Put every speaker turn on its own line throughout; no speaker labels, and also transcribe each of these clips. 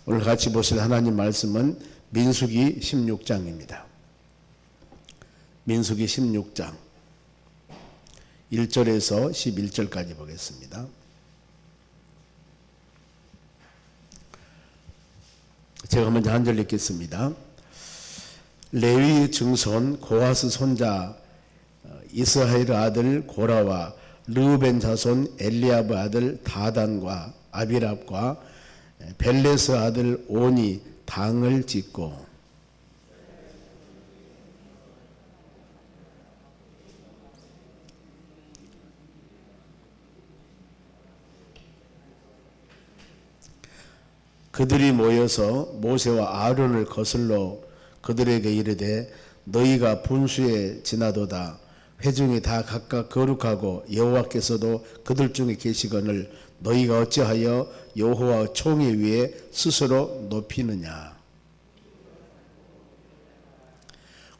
오늘 같이 보실 하나님 말씀은 민수기 16장입니다. 민수기 16장 1절에서 11절까지 보겠습니다. 제가 먼저 한 절 읽겠습니다. 레위 증손 고하스 손자 이스하엘 아들 고라와 르우벤 자손 엘리아브 아들 다단과 아비랍과 벨레스 아들 온이 당을 짓고 그들이 모여서 모세와 아론을 거슬러 그들에게 이르되 너희가 분수에 지나도다 회중이 다 각각 거룩하고 여호와께서도 그들 중에 계시거늘 너희가 어찌하여 여호와 총회 위에 스스로 높이느냐.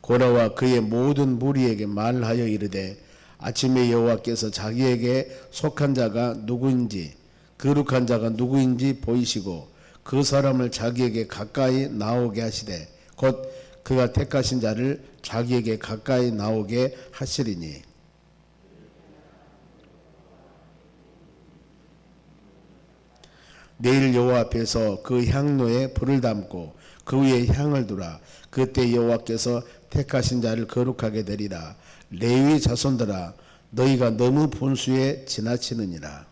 고라와 그의 모든 무리에게 말하여 이르되 아침에 여호와께서 자기에게 속한 자가 누구인지 거룩한 자가 누구인지 보이시고 그 사람을 자기에게 가까이 나오게 하시되 곧 그가 택하신 자를 자기에게 가까이 나오게 하시리니 내일 여호와 앞에서 그 향로에 불을 담고 그 위에 향을 두라. 그때 여호와께서 택하신 자를 거룩하게 되리라. 레위 자손들아 너희가 너무 분수에 지나치느니라.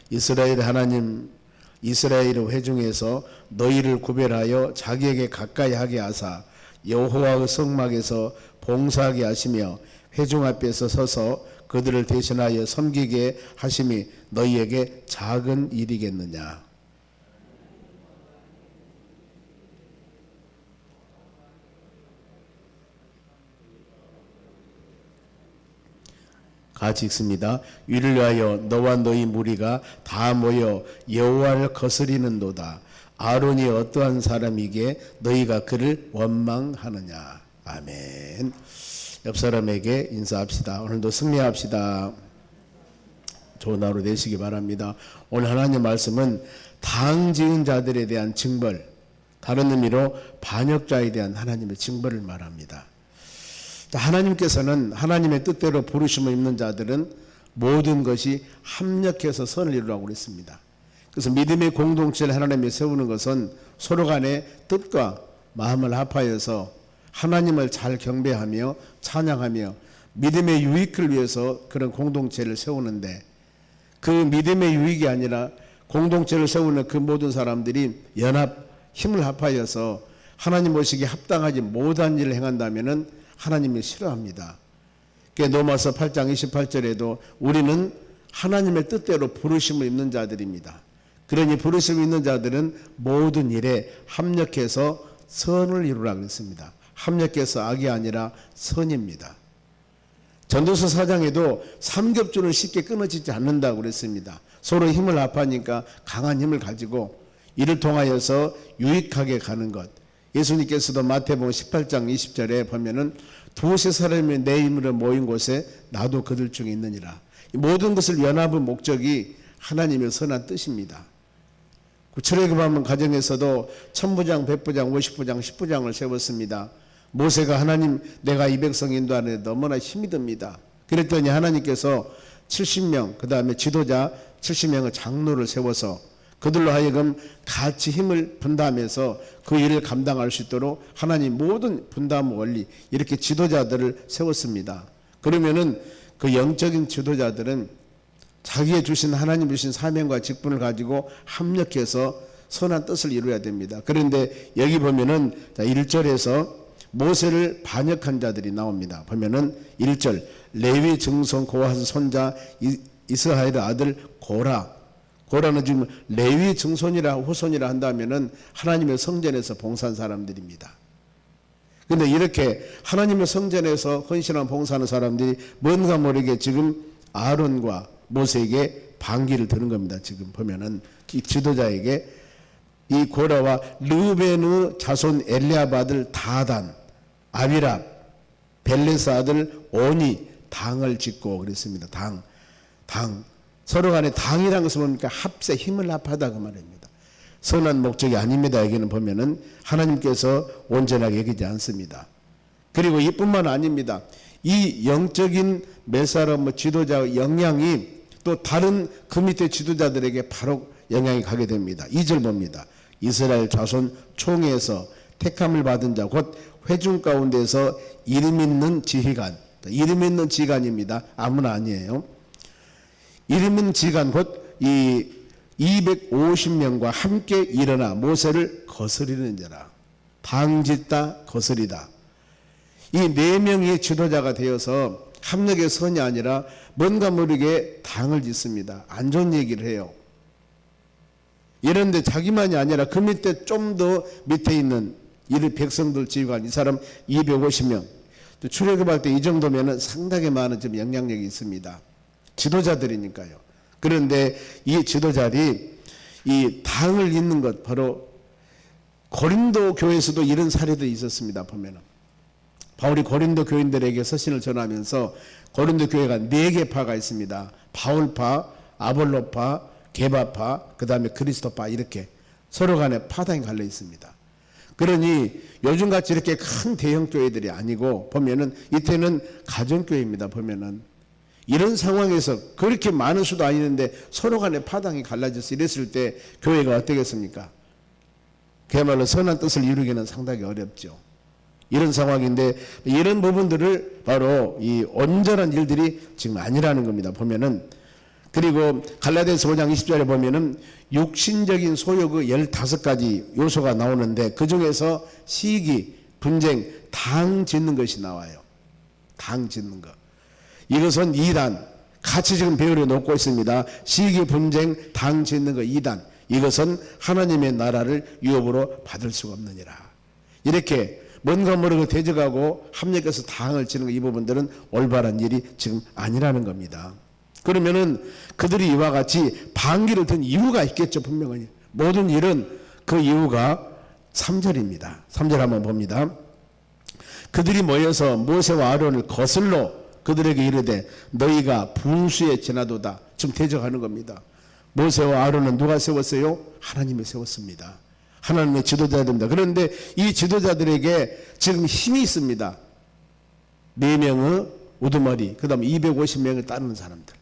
이스라엘 하나님 이스라엘 회중에서 너희를 구별하여 자기에게 가까이 하게 하사 여호와의 성막에서 봉사하게 하시며 회중 앞에서 서서 그들을 대신하여 섬기게 하심이 너희에게 작은 일이겠느냐. 같이 읽습니다. 위를 위하여 너와 너희 무리가 다 모여 여호와를 거스리는도다. 아론이 어떠한 사람이기에 너희가 그를 원망하느냐. 아멘. 옆 사람에게 인사합시다. 오늘도 승리합시다. 좋은 하루 되시기 바랍니다. 오늘 하나님 말씀은 당 지은 자들에 대한 징벌, 다른 의미로 반역자에 대한 하나님의 징벌을 말합니다. 하나님께서는 하나님의 뜻대로 부르심을 입는 자들은 모든 것이 합력해서 선을 이루라고 그랬습니다. 그래서 믿음의 공동체를 하나님이 세우는 것은 서로 간의 뜻과 마음을 합하여서 하나님을 잘 경배하며 찬양하며 믿음의 유익을 위해서 그런 공동체를 세우는데 그 믿음의 유익이 아니라 공동체를 세우는 그 모든 사람들이 연합 힘을 합하여서 하나님 보시기에 합당하지 못한 일을 행한다면은 하나님이 싫어합니다. 로마서 8장 28절에도 우리는 하나님의 뜻대로 부르심을 입는 자들입니다. 그러니 부르심을 입는 자들은 모든 일에 합력해서 선을 이루라 그랬습니다. 합력해서 악이 아니라 선입니다. 전도서 4장에도 삼겹줄은 쉽게 끊어지지 않는다고 그랬습니다. 서로 힘을 합하니까 강한 힘을 가지고 이를 통하여서 유익하게 가는 것. 예수님께서도 마태복음 18장 20절에 보면은 두세 사람이 내 이름으로 모인 곳에 나도 그들 중에 있느니라. 모든 것을 연합한 목적이 하나님의 선한 뜻입니다. 출애굽하는 가정에서도 천부장, 백부장, 50부장, 10부장을 세웠습니다. 모세가 하나님 내가 이 백성 인도하는데 너무나 힘이 듭니다. 그랬더니 하나님께서 70명 그 다음에 지도자 70명의 장로를 세워서 그들로 하여금 같이 힘을 분담해서 그 일을 감당할 수 있도록 하나님 모든 분담 원리 이렇게 지도자들을 세웠습니다. 그러면은 그 영적인 지도자들은 자기의 주신 하나님 주신 사명과 직분을 가지고 합력해서 선한 뜻을 이루어야 됩니다. 그런데 여기 보면은 1절에서 모세를 반역한 자들이 나옵니다. 보면은 1절 레위 증손 고하스 손자 이스하엘 아들 고라는 지금 레위 증손이라 후손이라 한다면은 하나님의 성전에서 봉사한 사람들입니다. 그런데 이렇게 하나님의 성전에서 헌신한 봉사하는 사람들이 뭔가 모르게 지금 아론과 모세에게 반기를 드는 겁니다. 지금 보면은 이 지도자에게 이 고라와 르우벤의 자손 엘리아브 아들 다단, 아비랍, 벨레스 아들 온이 당을 짓고 그랬습니다. 당. 서로 간에 당이라는 것은 뭡니까? 합세, 힘을 합하다 그 말입니다. 선한 목적이 아닙니다. 여기는 보면은 하나님께서 온전하게 여기지 않습니다. 그리고 이뿐만 아닙니다. 이 영적인 몇 사람 지도자의 영향이 또 다른 그 밑에 지도자들에게 바로 영향이 가게 됩니다. 2절 봅니다. 이스라엘 자손 총회에서 택함을 받은 자 곧 회중 가운데서 이름 있는 지휘관, 이름 있는 지휘관입니다. 아무나 아니에요. 이름 있는 지휘관 곧 이 250명과 함께 일어나 모세를 거스리는 자라. 방짓다 거스리다. 이 4명의 지도자가 되어서 합력의 선이 아니라 뭔가 모르게 당을 짓습니다. 안 좋은 얘기를 해요. 이런데 자기만이 아니라 그 밑에 좀 더 밑에 있는 이 백성들 지휘관 이 사람 250명 출애굽할 때 이 정도면은 상당히 많은 좀 영향력이 있습니다. 지도자들이니까요. 그런데 이 지도자들이 이 당을 잇는 것 바로 고린도 교회에서도 이런 사례도 있었습니다. 보면은 바울이 고린도 교인들에게 서신을 전하면서 고린도 교회가 4개 파가 있습니다. 바울파, 아볼로파, 게바파, 그 다음에 그리스도파 이렇게 서로 간에 파당이 갈려 있습니다. 그러니 요즘같이 이렇게 큰 대형 교회들이 아니고 보면은 이때는 가정교회입니다. 보면은 이런 상황에서 그렇게 많은 수도 아니는데 서로 간에 파당이 갈라져서 이랬을 때 교회가 어떻겠습니까? 그야말로 선한 뜻을 이루기는 상당히 어렵죠. 이런 상황인데 이런 부분들을 바로 이 온전한 일들이 지금 아니라는 겁니다. 보면은 그리고 갈라디아서 5장 20절에 보면은 육신적인 소욕의 15가지 요소가 나오는데 그 중에서 시기, 분쟁, 당 짓는 것이 나와요. 당 짓는 것. 이것은 2단 같이 지금 배열해 놓고 있습니다. 시기, 분쟁, 당 짓는 것 2단. 이것은 하나님의 나라를 유업으로 받을 수가 없느니라. 이렇게 뭔가 모르고 대적하고 합력해서 당을 치는 이 부분들은 올바른 일이 지금 아니라는 겁니다. 그러면은 그들이 이와 같이 반기를 든 이유가 있겠죠. 분명히 모든 일은 그 이유가 3절입니다. 3절 한번 봅니다. 그들이 모여서 모세와 아론을 거슬러 그들에게 이르되 너희가 분수에 지나도다. 지금 대적하는 겁니다. 모세와 아론은 누가 세웠어요? 하나님이 세웠습니다. 하나님의 지도자들입니다. 그런데 이 지도자들에게 지금 힘이 있습니다. 4명의 우두머리, 그 다음 250명을 따르는 사람들.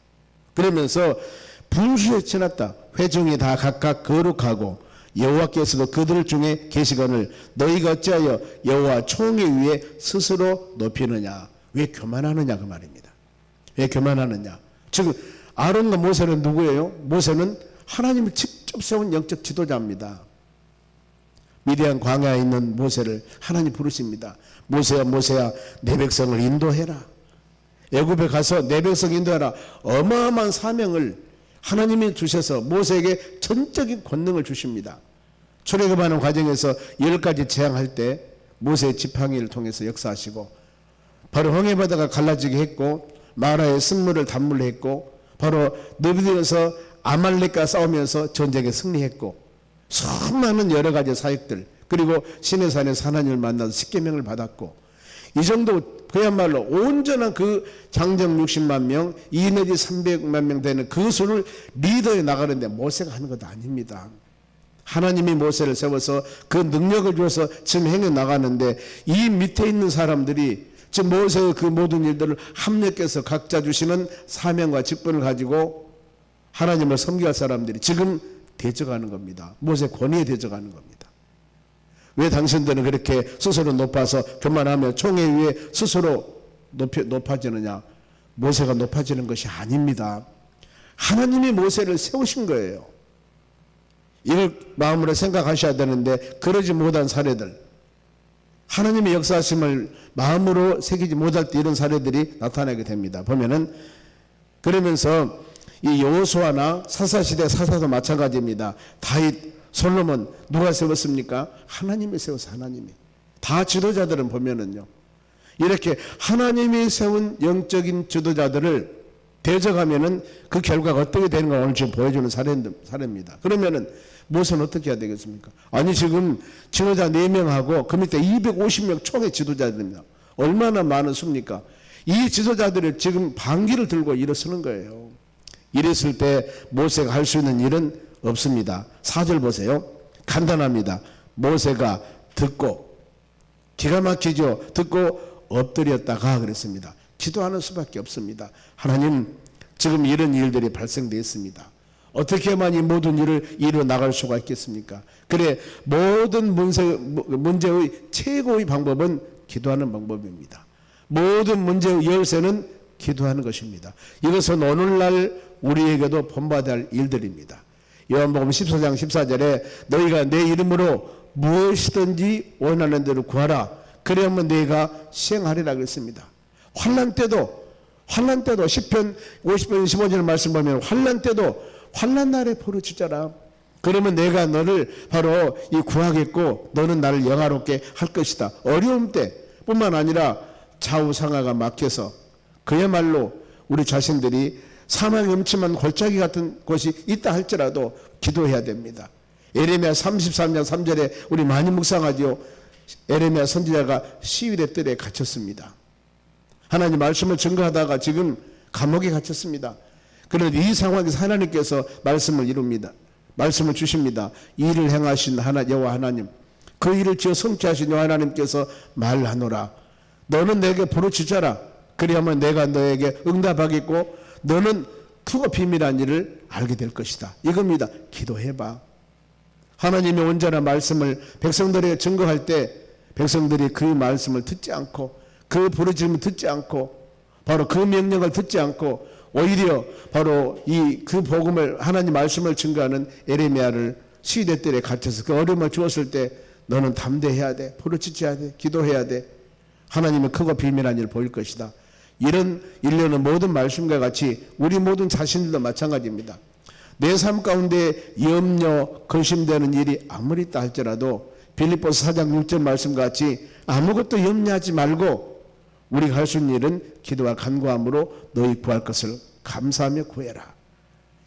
그러면서 분수에 지났다. 회중이 다 각각 거룩하고 여호와께서도 그들 중에 계시거늘 너희가 어찌하여 여호와 총회 위에 스스로 높이느냐. 왜 교만하느냐 그 말입니다. 왜 교만하느냐. 지금 아론과 모세는 누구예요? 모세는 하나님을 직접 세운 영적 지도자입니다. 미디안 광야에 있는 모세를 하나님 부르십니다. 모세야 모세야 내 백성을 인도해라. 애굽에 가서 내 백성 인도하라. 어마어마한 사명을 하나님이 주셔서 모세에게 전적인 권능을 주십니다. 출애굽하는 과정에서 10가지 재앙할 때 모세의 지팡이를 통해서 역사하시고 바로 홍해바다가 갈라지게 했고 마라의 쓴물을 단물로 했고 바로 너비들에서 아말렉과 싸우면서 전쟁에 승리했고 수많은 여러 가지 사역들 그리고 시내산에서 하나님을 만나서 십계명을 받았고 이 정도 그야말로 온전한 그 장정 60만 명, 2 내지 300만 명 되는 그 수를 리더에 나가는데 모세가 하는 것도 아닙니다. 하나님이 모세를 세워서 그 능력을 줘서 지금 행해 나가는데 이 밑에 있는 사람들이 지금 모세의 그 모든 일들을 합력해서 각자 주시는 사명과 직분을 가지고 하나님을 섬기할 사람들이 지금 대적하는 겁니다. 모세 권위에 대적하는 겁니다. 왜 당신들은 그렇게 스스로 높아서 교만하며 총회 위에 스스로 높아지느냐. 모세가 높아지는 것이 아닙니다. 하나님이 모세를 세우신 거예요. 이걸 마음으로 생각하셔야 되는데 그러지 못한 사례들, 하나님의 역사하심을 마음으로 새기지 못할 때 이런 사례들이 나타나게 됩니다. 보면은 그러면서 이 여호수아나 사사시대 사사도 마찬가지입니다. 다윗, 솔로몬 누가 세웠습니까? 하나님이 세워서 하나님이. 다 지도자들은 보면은요. 이렇게 하나님이 세운 영적인 지도자들을 대적하면은 그 결과가 어떻게 되는 가 오늘 지금 보여주는 사례입니다. 그러면은 모세는 어떻게 해야 되겠습니까? 아니 지금 지도자 4명하고 그 밑에 250명 총의 지도자들입니다. 얼마나 많은 수입니까? 이 지도자들이 지금 반기를 들고 일어서는 거예요. 이랬을 때 모세가 할 수 있는 일은 없습니다. 4절 보세요. 간단합니다. 모세가 듣고, 기가 막히죠. 듣고 엎드렸다가 그랬습니다. 기도하는 수밖에 없습니다. 하나님, 지금 이런 일들이 발생되었습니다. 어떻게 하면 이 모든 일을 이루어 나갈 수가 있겠습니까? 그래, 모든 문제의 최고의 방법은 기도하는 방법입니다. 모든 문제의 열쇠는 기도하는 것입니다. 이것은 오늘날 우리에게도 본받아야 할 일들입니다. 요한복음 14장 14절에 너희가 내 이름으로 무엇이든지 원하는 대로 구하라. 그래야만 너희가 시행하리라 그랬습니다. 환난 때도 시편 50편 15절 말씀 보면 환난 때도 환난 날에 부르짖어라. 그러면 내가 너를 바로 이 구하겠고 너는 나를 영화롭게 할 것이다. 어려움 때 뿐만 아니라 좌우상하가 막혀서 그야말로 우리 자신들이 사망의 음침한 골짜기 같은 곳이 있다 할지라도 기도해야 됩니다. 에레미야 33장 3절에 우리 많이 묵상하지요. 에레미야 선지자가 시위대 뜰에 갇혔습니다. 하나님 말씀을 증거하다가 지금 감옥에 갇혔습니다. 그런데 이 상황에서 하나님께서 말씀을 이룹니다. 말씀을 주십니다. 일을 행하신 여호와 하나님, 그 일을 지어 성취하신 여호와 하나님께서 말하노라. 너는 내게 부르짖어라. 그리하면 내가 너에게 응답하겠고 너는 크고 비밀한 일을 알게 될 것이다. 이겁니다. 기도해봐. 하나님의 온전한 말씀을 백성들에게 증거할 때 백성들이 그 말씀을 듣지 않고 그 부르짖음을 듣지 않고 바로 그 명령을 듣지 않고 오히려 바로 그 복음을 하나님 말씀을 증거하는 에레미야를 시대 뜰에 갇혀서 그 어려움을 주었을 때 너는 담대해야 돼. 부르짖어야 돼. 기도해야 돼. 하나님의 크고 비밀한 일을 보일 것이다. 이런 일련의 모든 말씀과 같이 우리 모든 자신들도 마찬가지입니다. 내 삶 가운데 염려, 근심되는 일이 아무리 있다 할지라도 빌립보서 4장 6절 말씀과 같이 아무것도 염려하지 말고 우리가 할 수 있는 일은 기도와 간구함으로 너희 구할 것을 감사하며 구해라.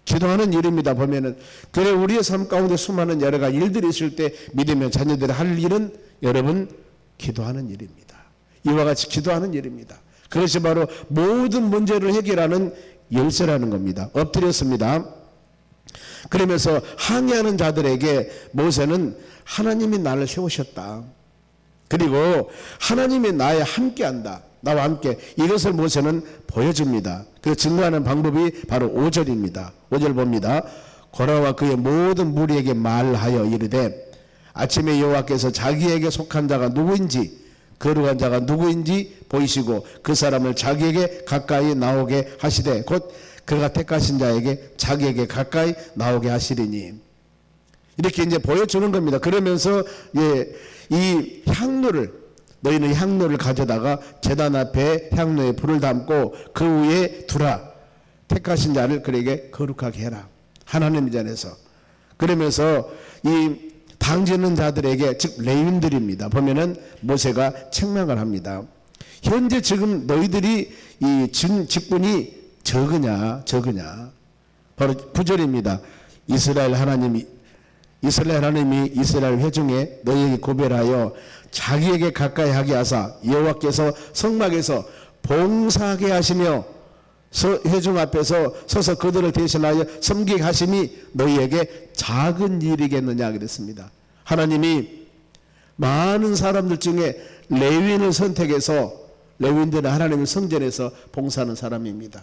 기도하는 일입니다. 보면은 그래 우리의 삶 가운데 수많은 여러 가지 일들이 있을 때 믿으면 자녀들이 할 일은 여러분 기도하는 일입니다. 이와 같이 기도하는 일입니다. 그것이 바로 모든 문제를 해결하는 열쇠라는 겁니다. 엎드렸습니다. 그러면서 항의하는 자들에게 모세는 하나님이 나를 세우셨다. 그리고 하나님이 나에 함께한다. 나와 함께. 이것을 모세는 보여줍니다. 그 증거하는 방법이 바로 5절입니다. 5절 봅니다. 고라와 그의 모든 무리에게 말하여 이르되 아침에 여호와께서 자기에게 속한 자가 누구인지 거룩한 자가 누구인지 보이시고 그 사람을 자기에게 가까이 나오게 하시되 곧 그가 택하신 자에게 자기에게 가까이 나오게 하시리니 이렇게 이제 보여주는 겁니다. 그러면서 이 향로를 너희는 향로를 가져다가 제단 앞에 향로에 불을 담고 그 위에 두라. 택하신 자를 그에게 거룩하게 해라. 하나님의 전에서. 그러면서 이 당지는 자들에게 즉 레위인들입니다. 보면은 모세가 책망을 합니다. 현재 지금 너희들이 이 직분이 적으냐 바로 9절입니다. 이스라엘 하나님이 이스라엘 회중에 너희에게 고별하여 자기에게 가까이 하게 하사 여호와께서 성막에서 봉사하게 하시며 회중 앞에서 서서 그들을 대신하여 섬기게 하심이 너희에게 작은 일이겠느냐 그랬습니다. 하나님이 많은 사람들 중에 레위인을 선택해서 레위인들은 하나님의 성전에서 봉사하는 사람입니다.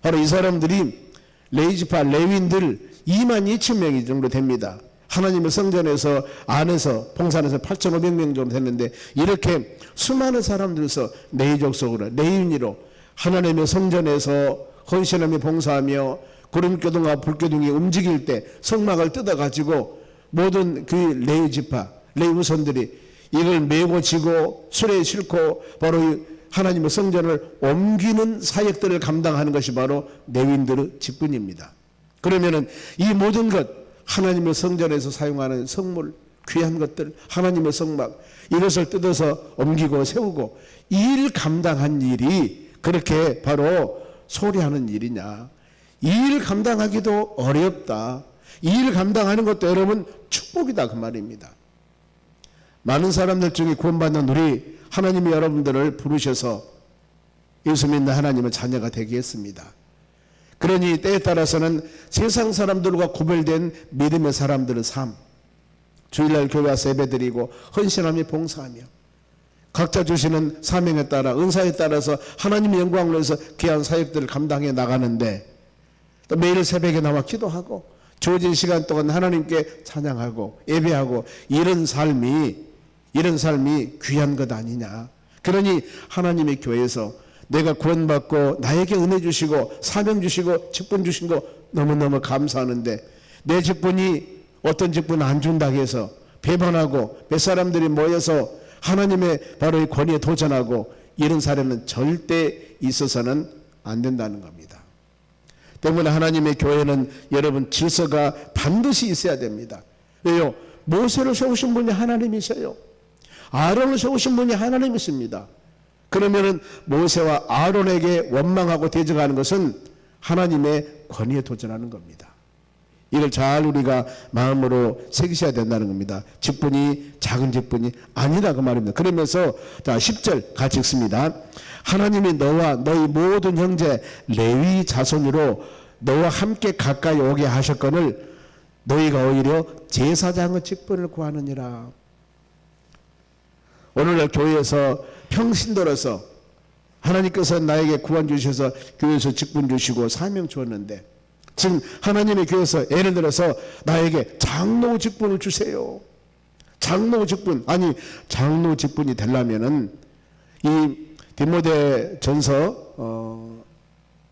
바로 이 사람들이 레위지파 레위인들 22,000명이 정도 됩니다. 하나님의 성전에서 안에서 봉사해서 8,500명 정도 됐는데 이렇게 수많은 사람들에서 레위족속으로 레위인으로 하나님의 성전에서 헌신하며 봉사하며 구름기둥과 불기둥이 움직일 때 성막을 뜯어가지고 모든 그 레위지파 레위우선들이 이걸 메고 지고 수레에 싣고 바로 하나님의 성전을 옮기는 사역들을 감당하는 것이 바로 레위인들의 직분입니다. 그러면은 이 모든 것 하나님의 성전에서 사용하는 성물 귀한 것들 하나님의 성막 이것을 뜯어서 옮기고 세우고 일 감당한 일이 그렇게 바로 소리하는 일이냐. 이 일 감당하기도 어렵다. 이 일 감당하는 것도 여러분 축복이다 그 말입니다. 많은 사람들 중에 구원받는 우리 하나님이 여러분들을 부르셔서 예수 믿는 하나님의 자녀가 되게 했습니다. 그러니 때에 따라서는 세상 사람들과 구별된 믿음의 사람들의 삶, 주일날 교회 와서 예배드리고 헌신하며 봉사하며 각자 주시는 사명에 따라 은사에 따라서 하나님의 영광을 위해서 귀한 사역들을 감당해 나가는데, 또 매일 새벽에 나와 기도하고 주어진 시간 동안 하나님께 찬양하고 예배하고 이런 삶이 귀한 것 아니냐. 그러니 하나님의 교회에서 내가 구원받고 나에게 은혜 주시고 사명 주시고 직분 주신 거 너무너무 감사하는데, 내 직분이 어떤 직분 안 준다고 해서 배반하고 몇 사람들이 모여서 하나님의 바로 이 권위에 도전하고 이런 사례는 절대 있어서는 안 된다는 겁니다. 때문에 하나님의 교회는 여러분 질서가 반드시 있어야 됩니다. 왜요? 모세를 세우신 분이 하나님이세요. 아론을 세우신 분이 하나님이십니다. 그러면은 모세와 아론에게 원망하고 대적하는 것은 하나님의 권위에 도전하는 겁니다. 이걸 잘 우리가 마음으로 새기셔야 된다는 겁니다. 직분이 작은 직분이 아니라 그 말입니다. 그러면서 자 10절 같이 읽습니다. 하나님이 너와 너희 모든 형제 레위 자손으로 너와 함께 가까이 오게 하셨거늘 너희가 오히려 제사장의 직분을 구하느니라. 오늘날 교회에서 평신도로서 하나님께서 나에게 구원 주셔서 교회에서 직분 주시고 사명 주었는데, 지금 하나님의 교회에서 예를 들어서 나에게 장로 직분을 주세요. 장로 직분, 아니 장로 직분이 되려면은 이 디모데 전서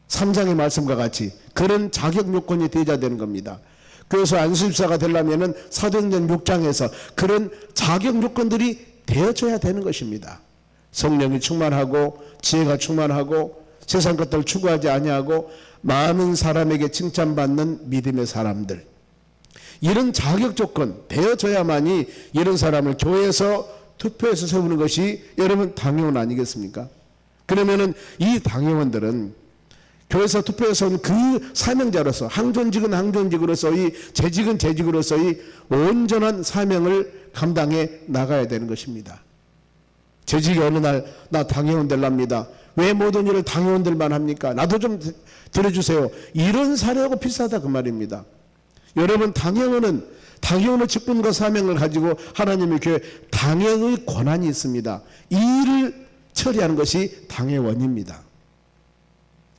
3장의 말씀과 같이 그런 자격 요건이 되어야 되는 겁니다. 그래서 안수집사가 되려면은 사도행전 6장에서 그런 자격 요건들이 되어져야 되는 것입니다. 성령이 충만하고 지혜가 충만하고 세상 것들을 추구하지 아니하고 많은 사람에게 칭찬받는 믿음의 사람들, 이런 자격 조건 되어져야만이 이런 사람을 교회에서 투표해서 세우는 것이 여러분 당회원 아니겠습니까? 그러면은 이 당회원들은 교회에서 투표해서 온 그 사명자로서, 항존직은 항존직으로서의, 재직은 재직으로서의 온전한 사명을 감당해 나가야 되는 것입니다. 재직이 어느 날 나 당회원 되랍니다. 왜 모든 일을 당회원들만 합니까? 나도 좀 들어주세요. 이런 사례하고 비슷하다 그 말입니다. 여러분 당회원의 직분과 사명을 가지고 하나님의 교회 당회의 권한이 있습니다. 이 일을 처리하는 것이 당회원입니다.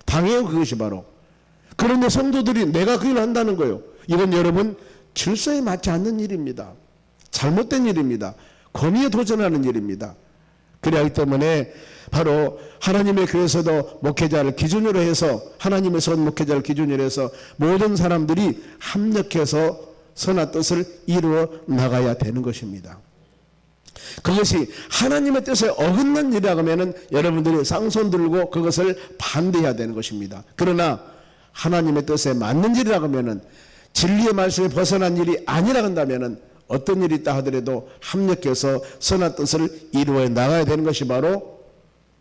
당회의 그것이 바로. 그런데 성도들이 내가 그 일을 한다는 거예요. 이건 여러분 질서에 맞지 않는 일입니다. 잘못된 일입니다. 권위에 도전하는 일입니다. 그렇기 때문에 바로 하나님의 교회에서도 목회자를 기준으로 해서, 하나님의 선 목회자를 기준으로 해서 모든 사람들이 합력해서 선한 뜻을 이루어 나가야 되는 것입니다. 그것이 하나님의 뜻에 어긋난 일이라고 하면 여러분들이 쌍손 들고 그것을 반대해야 되는 것입니다. 그러나 하나님의 뜻에 맞는 일이라고 하면, 진리의 말씀에 벗어난 일이 아니라고 한다면 어떤 일이 있다 하더라도 합력해서 선한 뜻을 이루어 나가야 되는 것이 바로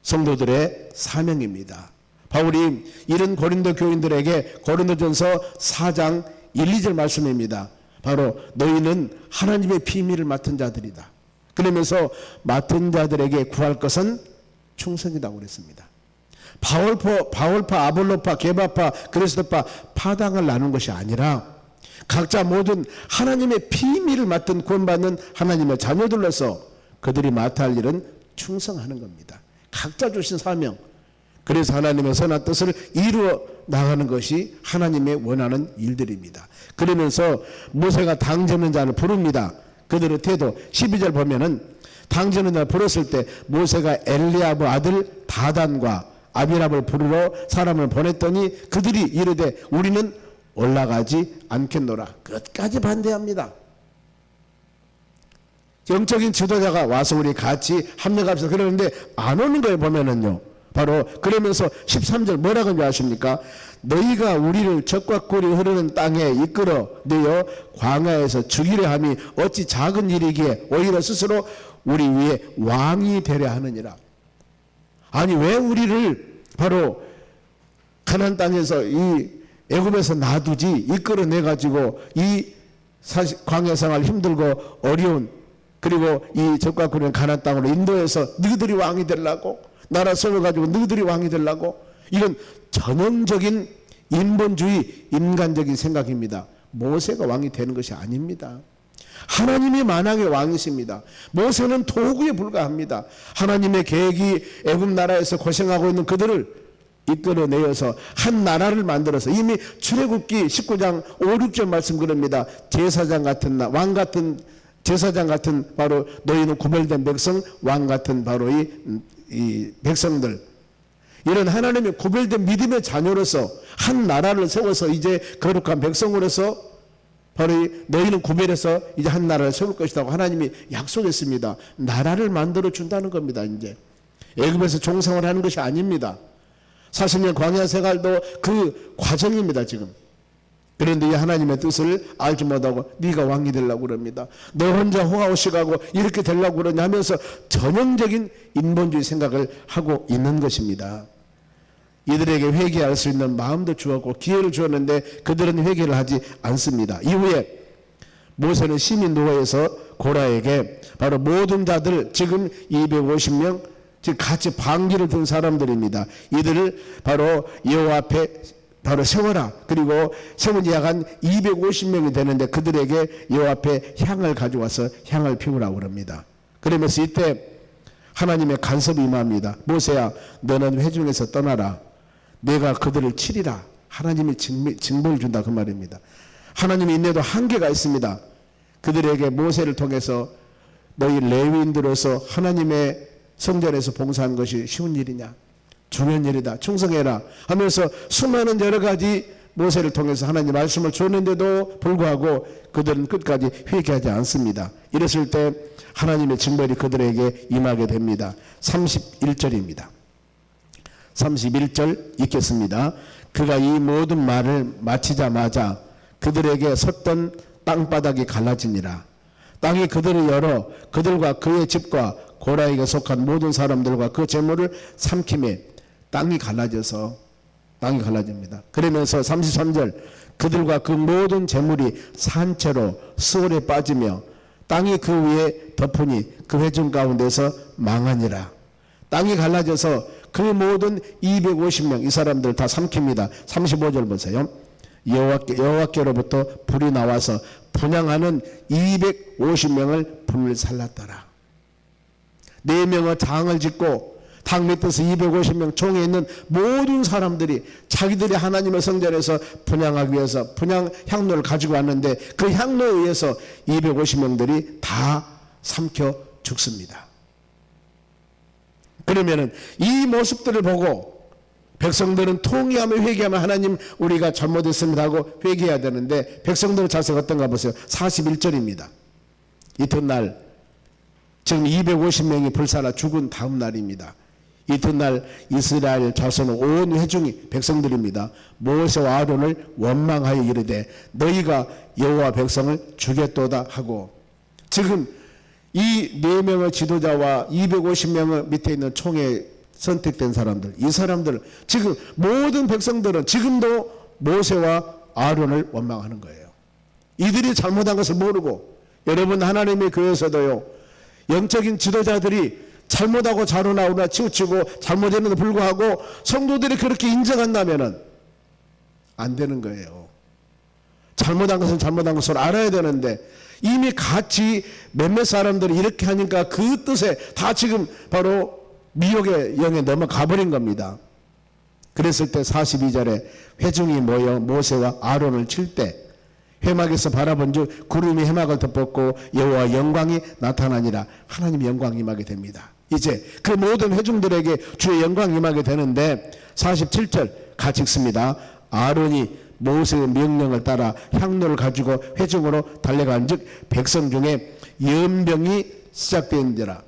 성도들의 사명입니다. 바울이 이런 고린도 교인들에게 고린도전서 4장 1, 2절 말씀입니다. 바로 너희는 하나님의 비밀을 맡은 자들이다. 그러면서 맡은 자들에게 구할 것은 충성이라고 그랬습니다. 바울파, 아볼로파, 게바파, 그리스도파 파당을 나눈 것이 아니라 각자 모든 하나님의 비밀을 맡은 구원받는 하나님의 자녀들로서 그들이 맡아야 할 일은 충성하는 겁니다. 각자 주신 사명, 그래서 하나님의 선한 뜻을 이루어 나가는 것이 하나님의 원하는 일들입니다. 그러면서 모세가 당짓는 자를 부릅니다. 그들의 태도 12절 보면은 당짓는 자를 부르실 때 모세가 엘리야브 아들 다단과 아비랍을 부르러 사람을 보냈더니 그들이 이르되 우리는 올라가지 않겠노라. 끝까지 반대합니다. 영적인 지도자가 와서 우리 같이 합력합시다 그러는데 안 오는 거에 보면은요, 바로 그러면서 13절 뭐라고 하는지 아십니까? 너희가 우리를 적과 꿀이 흐르는 땅에 이끌어 내어 광야에서 죽이려 함이 어찌 작은 일이기에 오히려 스스로 우리 위에 왕이 되려 하느니라. 아니 왜 우리를 바로 가나안 땅에서 이 애굽에서 놔두지, 이끌어내 가지고 이 광야 생활 힘들고 어려운, 그리고 이 적과 꿀은 가나안 땅으로 인도해서 너희들이 왕이 되려고, 나라 세워가지고 너희들이 왕이 되려고, 이건 전형적인 인본주의 인간적인 생각입니다. 모세가 왕이 되는 것이 아닙니다. 하나님이 만왕의 왕이십니다. 모세는 도구에 불과합니다. 하나님의 계획이 애굽 나라에서 고생하고 있는 그들을 이끌어내어서 한 나라를 만들어서 이미 출애굽기 19장 5, 6절 말씀 그럽니다. 제사장 같은 왕 같은 제사장 같은 바로 너희는 구별된 백성, 왕 같은 바로 이 백성들, 이런 하나님의 구별된 믿음의 자녀로서 한 나라를 세워서 이제 거룩한 백성으로서 바로 너희는 구별해서 이제 한 나라를 세울 것이라고 하나님이 약속했습니다. 나라를 만들어 준다는 겁니다. 이제 애굽에서 종생을 하는 것이 아닙니다. 40년 광야 생활도 그 과정입니다. 지금. 그런데 이 하나님의 뜻을 알지 못하고 네가 왕이 되려고 그럽니다. 너 혼자 호가호식하고 이렇게 되려고 그러냐 하면서 전형적인 인본주의 생각을 하고 있는 것입니다. 이들에게 회개할 수 있는 마음도 주었고 기회를 주었는데 그들은 회개를 하지 않습니다. 이후에 모세는 시민 노예에서 고라에게 바로 모든 자들, 지금 250명 지금 같이 방기를 든 사람들입니다. 이들을 바로 여호와 앞에 바로 세워라. 그리고 세운 자가 한 250명이 되는데 그들에게 여호와 앞에 향을 가져와서 향을 피우라고 합니다. 그러면서 이때 하나님의 간섭이 임합니다. 모세야, 너는 회중에서 떠나라. 내가 그들을 치리라. 하나님이 징벌을 준다 그 말입니다. 하나님의 인내도 한계가 있습니다. 그들에게 모세를 통해서 너희 레위인들로서 하나님의 성전에서 봉사하는 것이 쉬운 일이냐? 중요한 일이다. 충성해라 하면서 수많은 여러 가지 모세를 통해서 하나님 말씀을 줬는데도 불구하고 그들은 끝까지 회개하지 않습니다. 이랬을 때 하나님의 징벌이 그들에게 임하게 됩니다. 31절입니다. 31절 읽겠습니다. 그가 이 모든 말을 마치자마자 그들에게 섰던 땅바닥이 갈라지니라. 땅이 그들을 열어 그들과 그의 집과 고라에게 속한 모든 사람들과 그 재물을 삼킴에 땅이 갈라집니다. 그러면서 33절 그들과 그 모든 재물이 산채로 수월에 빠지며 땅이 그 위에 덮으니 그 회중 가운데서 망하니라. 땅이 갈라져서 그 모든 250명 이 사람들 다 삼킵니다. 35절 보세요. 여호와께로부터 불이 나와서 분향하는 250명을 불살랐더라. 4명의 당을 짓고 당 밑에서 250명 총에 있는 모든 사람들이 자기들이 하나님의 성전에서 분향하기 위해서 분향 향로를 가지고 왔는데 그 향로에 의해서 250명들이 다 삼켜 죽습니다. 그러면은 이 모습들을 보고 백성들은 통회하며 회개하며 하나님 우리가 잘못했습니다 하고 회개해야 되는데 백성들의 자세가 어떤가 보세요. 41절입니다. 이튿날 지금 250명이 불살아 죽은 다음 날입니다. 이튿날 이스라엘 자손 온 회중이 백성들입니다. 모세와 아론을 원망하여 이르되 너희가 여호와 백성을 죽였도다 하고 지금 이 4명의 지도자와 250명의 밑에 있는 총에 선택된 사람들, 이 사람들 지금 모든 백성들은 지금도 모세와 아론을 원망하는 거예요. 이들이 잘못한 것을 모르고 여러분 하나님의 교회에서도요 영적인 지도자들이 잘못하고 자로나오나 치우치고 잘못했는데도 불구하고 성도들이 그렇게 인정한다면은 안 되는 거예요. 잘못한 것은 잘못한 것을 알아야 되는데 이미 같이 몇몇 사람들이 이렇게 하니까 그 뜻에 다 지금 바로 미혹의 영에 넘어가 버린 겁니다. 그랬을 때 42절에 회중이 모여 모세와 아론을 칠 때 회막에서 바라본 즉 구름이 회막을 덮었고 여호와 영광이 나타나니라. 하나님의 영광이 임하게 됩니다. 이제 그 모든 회중들에게 주의 영광이 임하게 되는데 47절 같이 읽습니다. 아론이 모세의 명령을 따라 향로를 가지고 회중으로 달려간 즉 백성 중에 연병이 시작된지라.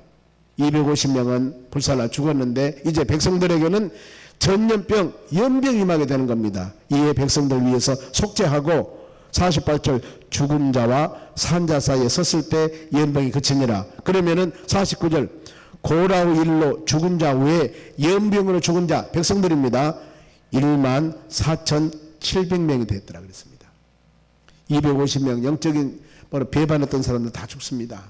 250명은 불살라 죽었는데 이제 백성들에게는 전염병, 연병이 임하게 되는 겁니다. 이에 백성들 위해서 속죄하고 48절 죽은 자와 산자 사이에 섰을 때 연병이 그치니라. 그러면은 49절 고라우 일로 죽은 자 외에 연병으로 죽은 자 백성들입니다. 14,700명이 됐더라 그랬습니다. 250명 영적인 바로 배반했던 사람들 다 죽습니다.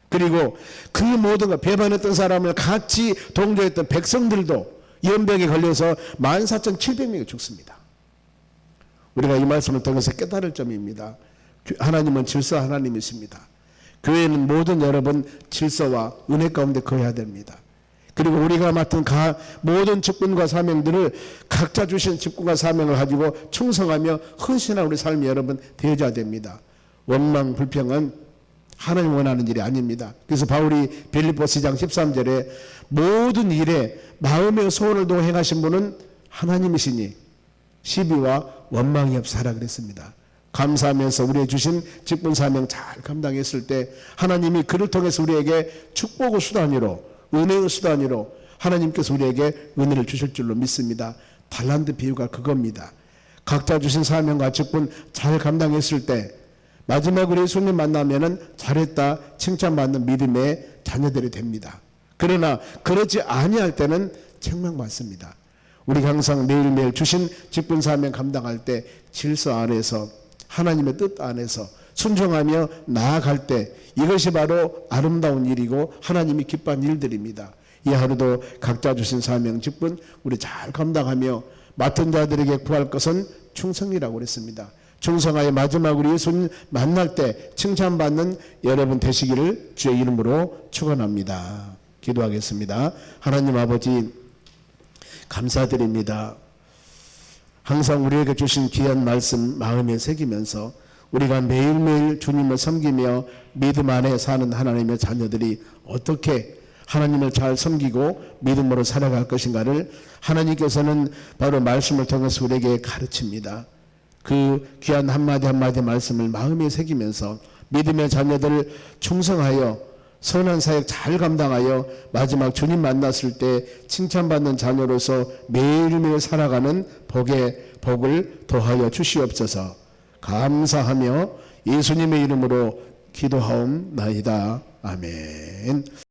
그리고 그 모든 것 배반했던 사람을 같이 동조했던 백성들도 연병에 걸려서 14,700명이 죽습니다. 우리가 이 말씀을 통해서 깨달을 점입니다. 하나님은 질서 하나님이십니다. 교회는 모든 여러분 질서와 은혜 가운데 거해야 됩니다. 그리고 우리가 맡은 모든 직분과 사명들을 각자 주신 직분과 사명을 가지고 충성하며 헌신한 우리 삶이 여러분 되어야 됩니다. 원망 불평은 하나님 원하는 일이 아닙니다. 그래서 바울이 빌립보서 2장 13절에 모든 일에 마음의 소원을 두고 행하신 분은 하나님이시니 시비와 원망이 없사라 그랬습니다. 감사하면서 우리의 주신 직분 사명 잘 감당했을 때 하나님이 그를 통해서 우리에게 축복의 수단으로 은혜의 수단으로 하나님께서 우리에게 은혜를 주실 줄로 믿습니다. 달란트 비유가 그겁니다. 각자 주신 사명과 직분 잘 감당했을 때 마지막으로 예수님 만나면은 잘했다 칭찬받는 믿음의 자녀들이 됩니다. 그러나 그러지 아니할 때는 책망받습니다. 우리가 항상 매일매일 주신 직분 사명 감당할 때 질서 안에서 하나님의 뜻 안에서 순종하며 나아갈 때 이것이 바로 아름다운 일이고 하나님이 기뻐하는 일들입니다. 이 하루도 각자 주신 사명 직분 우리 잘 감당하며 맡은 자들에게 구할 것은 충성이라고 그랬습니다. 충성하여 마지막으로 예수님 만날 때 칭찬받는 여러분 되시기를 주의 이름으로 축원합니다. 기도하겠습니다. 하나님 아버지 감사드립니다. 항상 우리에게 주신 귀한 말씀 마음에 새기면서 우리가 매일매일 주님을 섬기며 믿음 안에 사는 하나님의 자녀들이 어떻게 하나님을 잘 섬기고 믿음으로 살아갈 것인가를 하나님께서는 바로 말씀을 통해서 우리에게 가르칩니다. 그 귀한 한마디 한마디 말씀을 마음에 새기면서 믿음의 자녀들 충성하여 선한 사역 잘 감당하여 마지막 주님 만났을 때 칭찬받는 자녀로서 매일매일 살아가는 복을 더하여 주시옵소서. 감사하며 예수님의 이름으로 기도하옵나이다. 아멘.